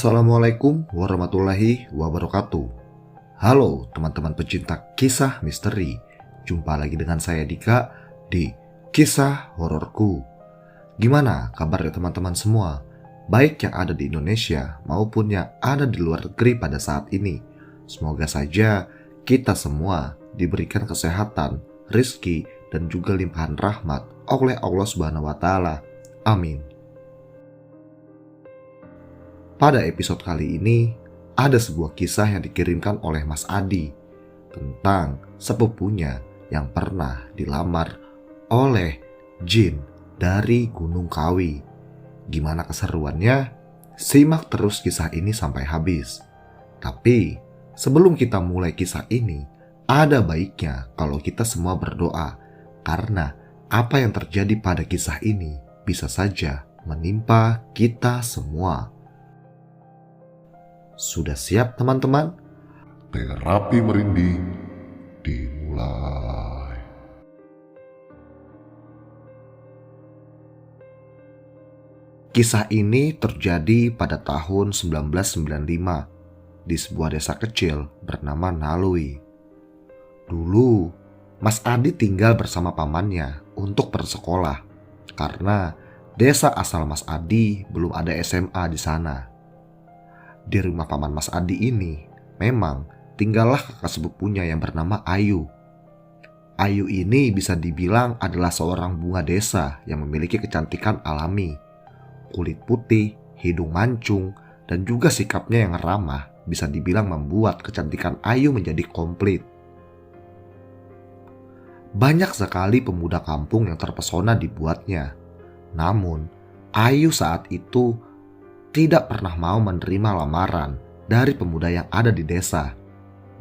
Assalamualaikum warahmatullahi wabarakatuh. Halo teman-teman pecinta kisah misteri. Jumpa lagi dengan saya Dika di Kisah Hororku. Gimana kabarnya teman-teman semua? Baik yang ada di Indonesia maupun yang ada di luar negeri pada saat ini. Semoga saja kita semua diberikan kesehatan, rizki, dan juga limpahan rahmat oleh Allah Subhanahu wa Ta'ala. Amin. Pada episode kali ini, ada sebuah kisah yang dikirimkan oleh Mas Adi tentang sepupunya yang pernah dilamar oleh jin dari Gunung Kawi. Gimana keseruannya? Simak terus kisah ini sampai habis. Tapi, sebelum kita mulai kisah ini, ada baiknya kalau kita semua berdoa, karena apa yang terjadi pada kisah ini bisa saja menimpa kita semua. Sudah siap teman-teman? Terapi merinding dimulai. Kisah ini terjadi pada tahun 1995 di sebuah desa kecil bernama Nalui. Dulu, Mas Adi tinggal bersama pamannya untuk bersekolah karena desa asal Mas Adi belum ada SMA di sana. Di rumah paman Mas Adi ini memang tinggallah kakak sepupunya yang bernama Ayu. Ayu ini bisa dibilang adalah seorang bunga desa yang memiliki kecantikan alami. Kulit putih, hidung mancung, dan juga sikapnya yang ramah bisa dibilang membuat kecantikan Ayu menjadi komplit. Banyak sekali pemuda kampung yang terpesona dibuatnya. Namun, Ayu saat itu tidak pernah mau menerima lamaran dari pemuda yang ada di desa.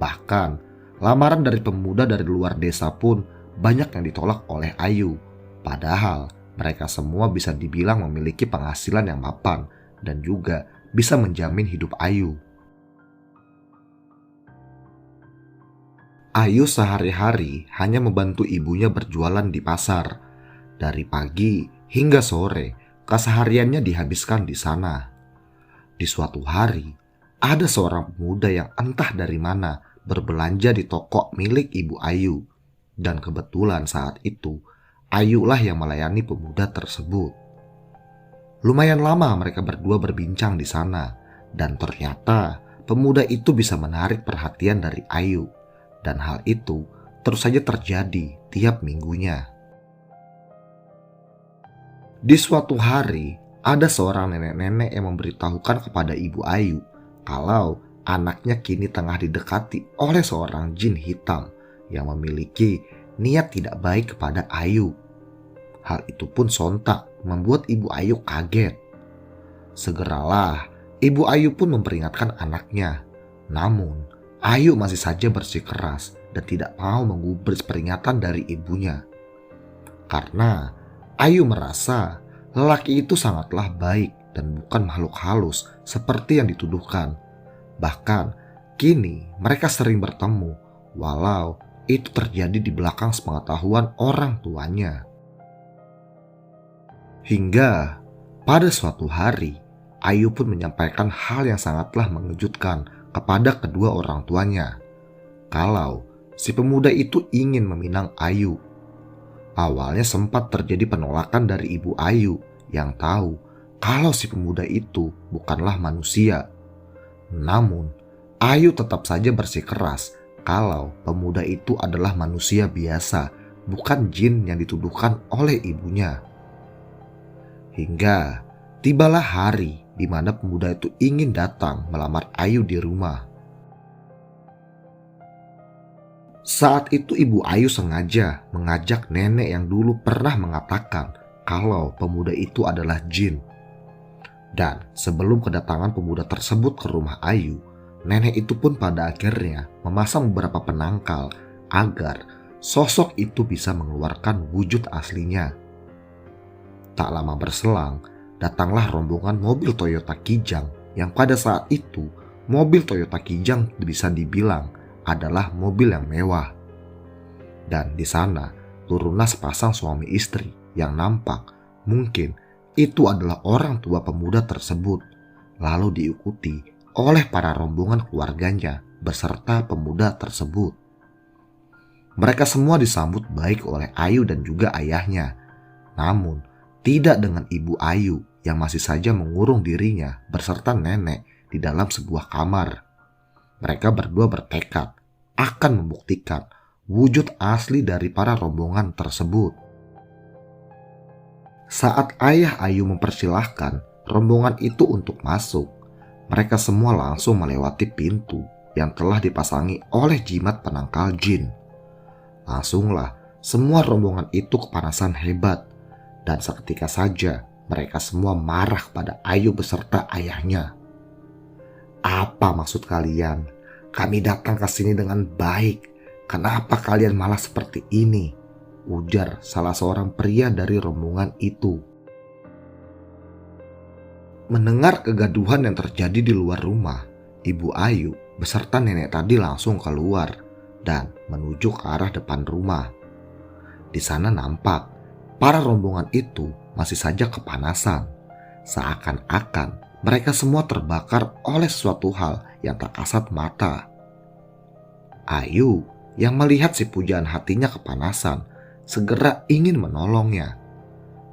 Bahkan, lamaran dari pemuda dari luar desa pun banyak yang ditolak oleh Ayu. Padahal, mereka semua bisa dibilang memiliki penghasilan yang mapan dan juga bisa menjamin hidup Ayu. Ayu sehari-hari hanya membantu ibunya berjualan di pasar. Dari pagi hingga sore, kesehariannya dihabiskan di sana. Di suatu hari, ada seorang pemuda yang entah dari mana berbelanja di toko milik Ibu Ayu. Dan kebetulan saat itu, Ayulah yang melayani pemuda tersebut. Lumayan lama mereka berdua berbincang di sana. Dan ternyata pemuda itu bisa menarik perhatian dari Ayu. Dan hal itu terus saja terjadi tiap minggunya. Di suatu hari, ada seorang nenek-nenek yang memberitahukan kepada Ibu Ayu kalau anaknya kini tengah didekati oleh seorang jin hitam yang memiliki niat tidak baik kepada Ayu. Hal itu pun sontak membuat Ibu Ayu kaget. Segeralah Ibu Ayu pun memperingatkan anaknya. Namun Ayu masih saja bersikeras dan tidak mau menggubris peringatan dari ibunya. Karena Ayu merasa lelaki itu sangatlah baik dan bukan makhluk halus seperti yang dituduhkan. Bahkan kini mereka sering bertemu walau itu terjadi di belakang sepengetahuan orang tuanya. Hingga pada suatu hari Ayu pun menyampaikan hal yang sangatlah mengejutkan kepada kedua orang tuanya. Kalau si pemuda itu ingin meminang Ayu. Awalnya sempat terjadi penolakan dari Ibu Ayu yang tahu kalau si pemuda itu bukanlah manusia. Namun, Ayu tetap saja bersikeras kalau pemuda itu adalah manusia biasa, bukan jin yang dituduhkan oleh ibunya. Hingga tibalah hari di mana pemuda itu ingin datang melamar Ayu di rumah. Saat itu Ibu Ayu sengaja mengajak nenek yang dulu pernah mengatakan kalau pemuda itu adalah jin. Dan sebelum kedatangan pemuda tersebut ke rumah Ayu, nenek itu pun pada akhirnya memasang beberapa penangkal agar sosok itu bisa mengeluarkan wujud aslinya. Tak lama berselang, datanglah rombongan mobil Toyota Kijang yang pada saat itu mobil Toyota Kijang bisa dibilang adalah mobil yang mewah. Dan di sana turunlah sepasang suami istri yang nampak mungkin itu adalah orang tua pemuda tersebut. lalu diikuti oleh para rombongan keluarganya beserta pemuda tersebut. Mereka semua disambut baik oleh Ayu dan juga ayahnya, namun tidak dengan Ibu Ayu yang masih saja mengurung dirinya beserta nenek di dalam sebuah kamar. Mereka berdua bertekad akan membuktikan wujud asli dari para rombongan tersebut. Saat ayah Ayu mempersilahkan rombongan itu untuk masuk, mereka semua langsung melewati pintu yang telah dipasangi oleh jimat penangkal jin. Langsunglah semua rombongan itu kepanasan hebat, dan seketika saja mereka semua marah pada Ayu beserta ayahnya. "Apa maksud kalian? Kami datang ke sini dengan baik. Kenapa kalian malah seperti ini?" ujar salah seorang pria dari rombongan itu. Mendengar kegaduhan yang terjadi di luar rumah, Ibu Ayu beserta nenek tadi langsung keluar dan menuju ke arah depan rumah. Di sana nampak para rombongan itu masih saja kepanasan, seakan-akan mereka semua terbakar oleh sesuatu hal yang tak kasat mata. Ayu yang melihat si pujaan hatinya kepanasan segera ingin menolongnya.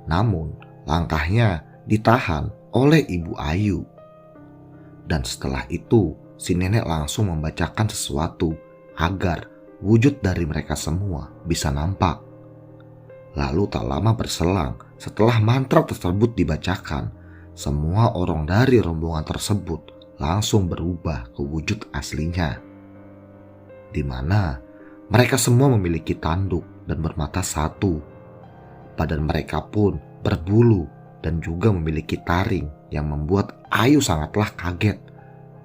Namun langkahnya ditahan oleh Ibu Ayu. Dan setelah itu si nenek langsung membacakan sesuatu agar wujud dari mereka semua bisa nampak. Lalu tak lama berselang setelah mantra tersebut dibacakan, semua orang dari rombongan tersebut langsung berubah ke wujud aslinya, di mana mereka semua memiliki tanduk dan bermata satu. Badan mereka pun berbulu dan juga memiliki taring yang membuat Ayu sangatlah kaget,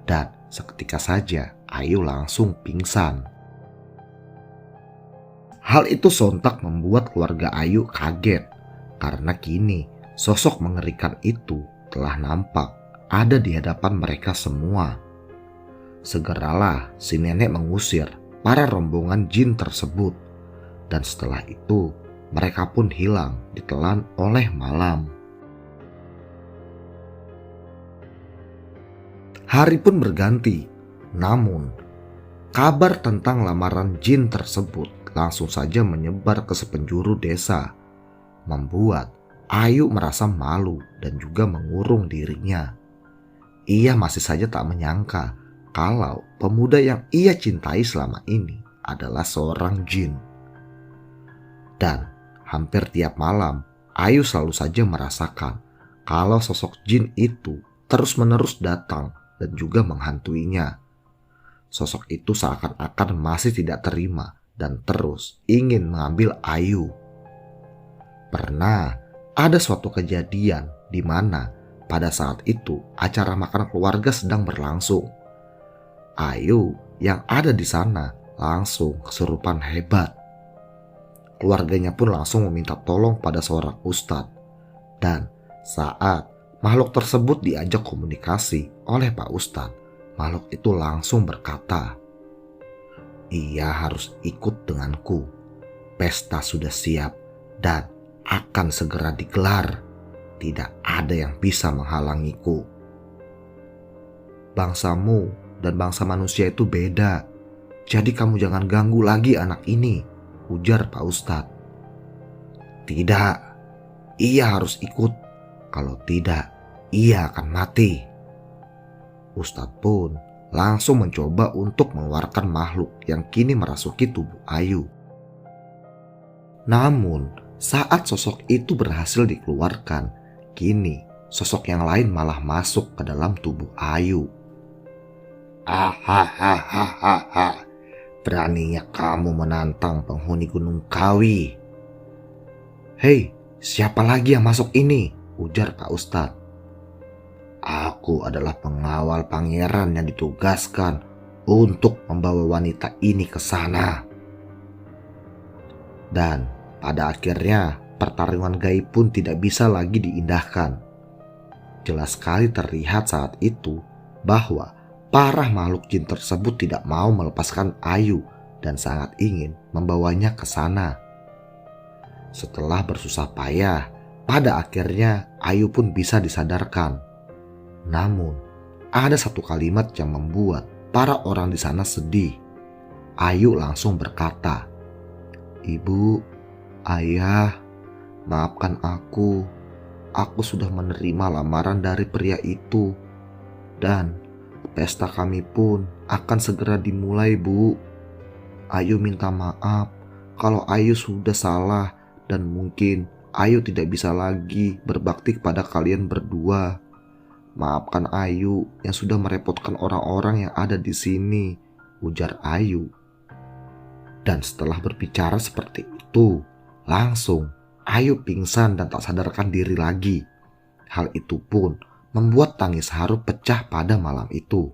dan seketika saja Ayu langsung pingsan. Hal itu sontak membuat keluarga Ayu kaget karena kini sosok mengerikan itu telah nampak ada di hadapan mereka semua. Segeralah si nenek mengusir para rombongan jin tersebut, dan setelah itu mereka pun hilang ditelan oleh malam. Hari pun berganti, namun kabar tentang lamaran jin tersebut langsung saja menyebar ke sepenjuru desa, membuat Ayu merasa malu dan juga mengurung dirinya. Ia masih saja tak menyangka kalau pemuda yang ia cintai selama ini adalah seorang jin. Dan hampir tiap malam Ayu selalu saja merasakan kalau sosok jin itu terus-menerus datang dan juga menghantuinya. Sosok itu seakan-akan masih tidak terima dan terus ingin mengambil Ayu. Pernah ada suatu kejadian di mana pada saat itu acara makan keluarga sedang berlangsung. Ayu yang ada di sana langsung kesurupan hebat. Keluarganya pun langsung meminta tolong pada seorang ustadz. Dan saat makhluk tersebut diajak komunikasi oleh Pak Ustadz, makhluk itu langsung berkata, "Ia harus ikut denganku. Pesta sudah siap dan akan segera digelar. Tidak ada yang bisa menghalangiku. Bangsamu dan bangsa manusia itu beda. Jadi kamu jangan ganggu lagi anak ini," ujar Pak Ustadz. "Tidak, ia harus ikut. Kalau tidak, ia akan mati." Ustadz pun langsung mencoba untuk mengeluarkan makhluk yang kini merasuki tubuh Ayu. Namun saat sosok itu berhasil dikeluarkan, kini sosok yang lain malah masuk ke dalam tubuh Ayu. "Hahaha, beraninya kamu menantang penghuni Gunung Kawi." "Hei, siapa lagi yang masuk ini?" ujar Pak Ustadz. "Aku adalah pengawal pangeran yang ditugaskan untuk membawa wanita ini ke sana." Dan pada akhirnya pertarungan gaib pun tidak bisa lagi diindahkan. Jelas sekali terlihat saat itu bahwa para makhluk jin tersebut tidak mau melepaskan Ayu dan sangat ingin membawanya ke sana. Setelah bersusah payah, pada akhirnya Ayu pun bisa disadarkan. Namun ada satu kalimat yang membuat para orang di sana sedih. Ayu langsung berkata, "Ibu, ayah, maafkan aku. Aku sudah menerima lamaran dari pria itu. Dan pesta kami pun akan segera dimulai, Bu. Ayu minta maaf kalau Ayu sudah salah dan mungkin Ayu tidak bisa lagi berbakti kepada kalian berdua. Maafkan Ayu yang sudah merepotkan orang-orang yang ada di sini," ujar Ayu. Dan setelah berbicara seperti itu, langsung Ayu pingsan dan tak sadarkan diri lagi. Hal itu pun membuat tangis haru pecah pada malam itu.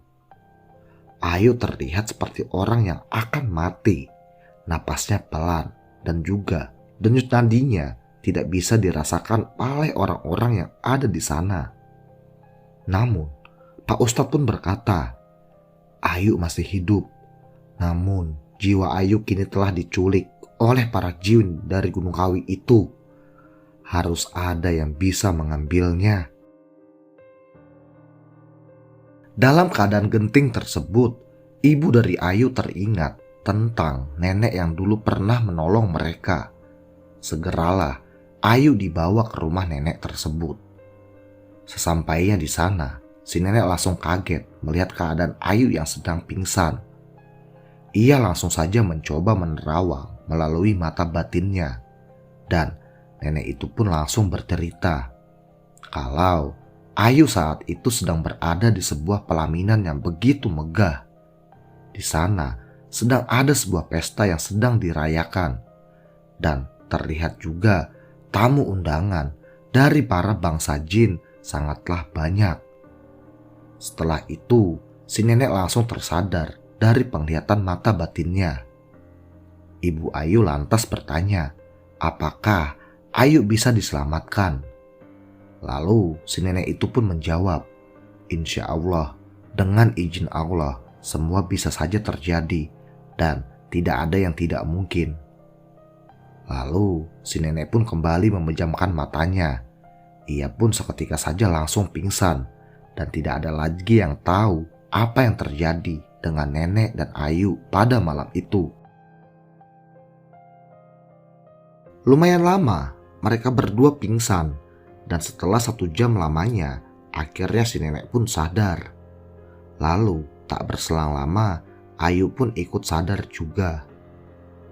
Ayu terlihat seperti orang yang akan mati. Napasnya pelan dan juga denyut nadinya tidak bisa dirasakan oleh orang-orang yang ada di sana. Namun, Pak Ustadz pun berkata, Ayu masih hidup. Namun, jiwa Ayu kini telah diculik oleh para jin dari Gunung Kawi itu. Harus ada yang bisa mengambilnya. Dalam keadaan genting tersebut, ibu dari Ayu teringat tentang nenek yang dulu pernah menolong mereka. Segeralah Ayu dibawa ke rumah nenek tersebut. Sesampainya di sana, si nenek langsung kaget melihat keadaan Ayu yang sedang pingsan. Ia langsung saja mencoba menerawang melalui mata batinnya. Dan nenek itu pun langsung bercerita kalau Ayu saat itu sedang berada di sebuah pelaminan yang begitu megah. Di sana sedang ada sebuah pesta yang sedang dirayakan. Dan terlihat juga tamu undangan dari para bangsa jin sangatlah banyak. Setelah itu, si nenek langsung tersadar dari penglihatan mata batinnya. Ibu Ayu lantas bertanya, apakah Ayu bisa diselamatkan? Lalu si nenek itu pun menjawab, "Insya Allah, dengan izin Allah, semua bisa saja terjadi dan tidak ada yang tidak mungkin." Lalu si nenek pun kembali memejamkan matanya. Ia pun seketika saja langsung pingsan dan tidak ada lagi yang tahu apa yang terjadi dengan nenek dan Ayu pada malam itu. Lumayan lama mereka berdua pingsan dan setelah 1 jam lamanya akhirnya si nenek pun sadar. Lalu tak berselang lama Ayu pun ikut sadar juga.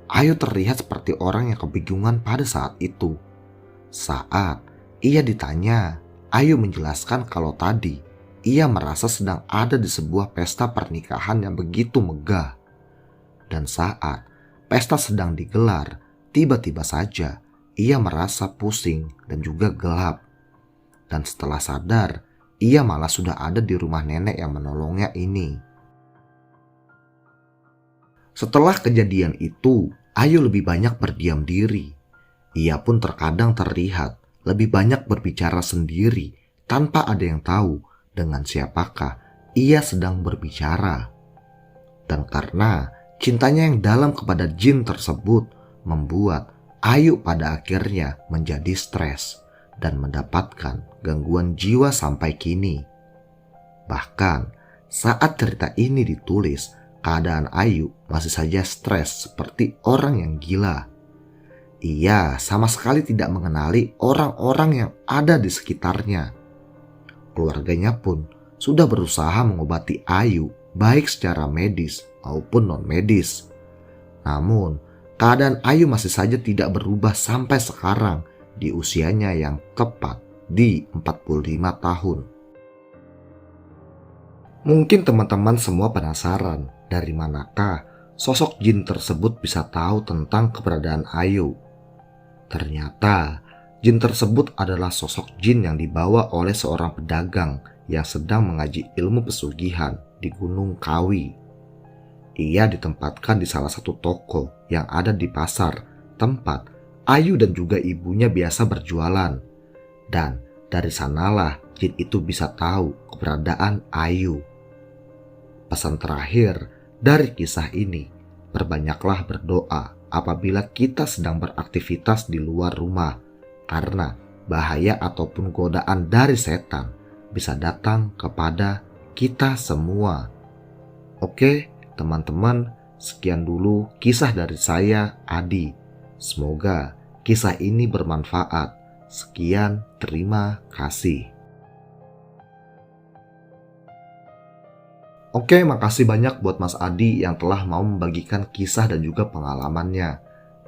Ayu terlihat seperti orang yang kebingungan pada saat itu. Saat ia ditanya, Ayu menjelaskan kalau tadi ia merasa sedang ada di sebuah pesta pernikahan yang begitu megah. Dan saat pesta sedang digelar, tiba-tiba saja ia merasa pusing dan juga gelap. Dan setelah sadar, ia malah sudah ada di rumah nenek yang menolongnya ini. Setelah kejadian itu, Ayu lebih banyak berdiam diri. Ia pun terkadang terlihat lebih banyak berbicara sendiri tanpa ada yang tahu dengan siapakah ia sedang berbicara. Dan karena cintanya yang dalam kepada jin tersebut membuat Ayu pada akhirnya menjadi stres dan mendapatkan gangguan jiwa sampai kini. Bahkan saat cerita ini ditulis, keadaan Ayu masih saja stres seperti orang yang gila. Ia sama sekali tidak mengenali orang-orang yang ada di sekitarnya. Keluarganya pun sudah berusaha mengobati Ayu baik secara medis maupun non-medis. Namun, keadaan Ayu masih saja tidak berubah sampai sekarang di usianya yang tepat di 45 tahun. Mungkin teman-teman semua penasaran dari manakah sosok jin tersebut bisa tahu tentang keberadaan Ayu. Ternyata jin tersebut adalah sosok jin yang dibawa oleh seorang pedagang yang sedang mengaji ilmu pesugihan di Gunung Kawi. Ia ditempatkan di salah satu toko yang ada di pasar tempat Ayu dan juga ibunya biasa berjualan. Dan dari sanalah jin itu bisa tahu keberadaan Ayu. Pesan terakhir dari kisah ini, perbanyaklah berdoa apabila kita sedang beraktivitas di luar rumah, karena bahaya ataupun godaan dari setan bisa datang kepada kita semua. Oke, teman-teman, sekian dulu kisah dari saya, Adi. Semoga kisah ini bermanfaat. Sekian, terima kasih. Oke, makasih banyak buat Mas Adi yang telah mau membagikan kisah dan juga pengalamannya.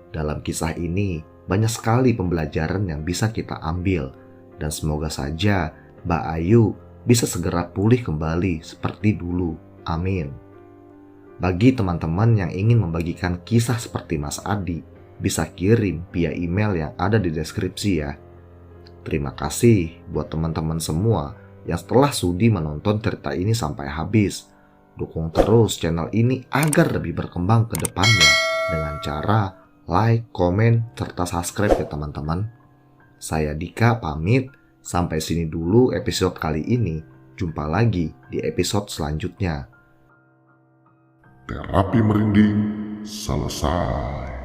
Dalam kisah ini, banyak sekali pembelajaran yang bisa kita ambil. Dan semoga saja Mbak Ayu bisa segera pulih kembali seperti dulu. Amin. Bagi teman-teman yang ingin membagikan kisah seperti Mas Adi, bisa kirim via email yang ada di deskripsi ya. Terima kasih buat teman-teman semua yang setelah sudi menonton cerita ini sampai habis. Dukung terus channel ini agar lebih berkembang ke depannya dengan cara like, komen, serta subscribe ya teman-teman. Saya Dika pamit, sampai sini dulu episode kali ini. Jumpa lagi di episode selanjutnya. Terapi merinding selesai.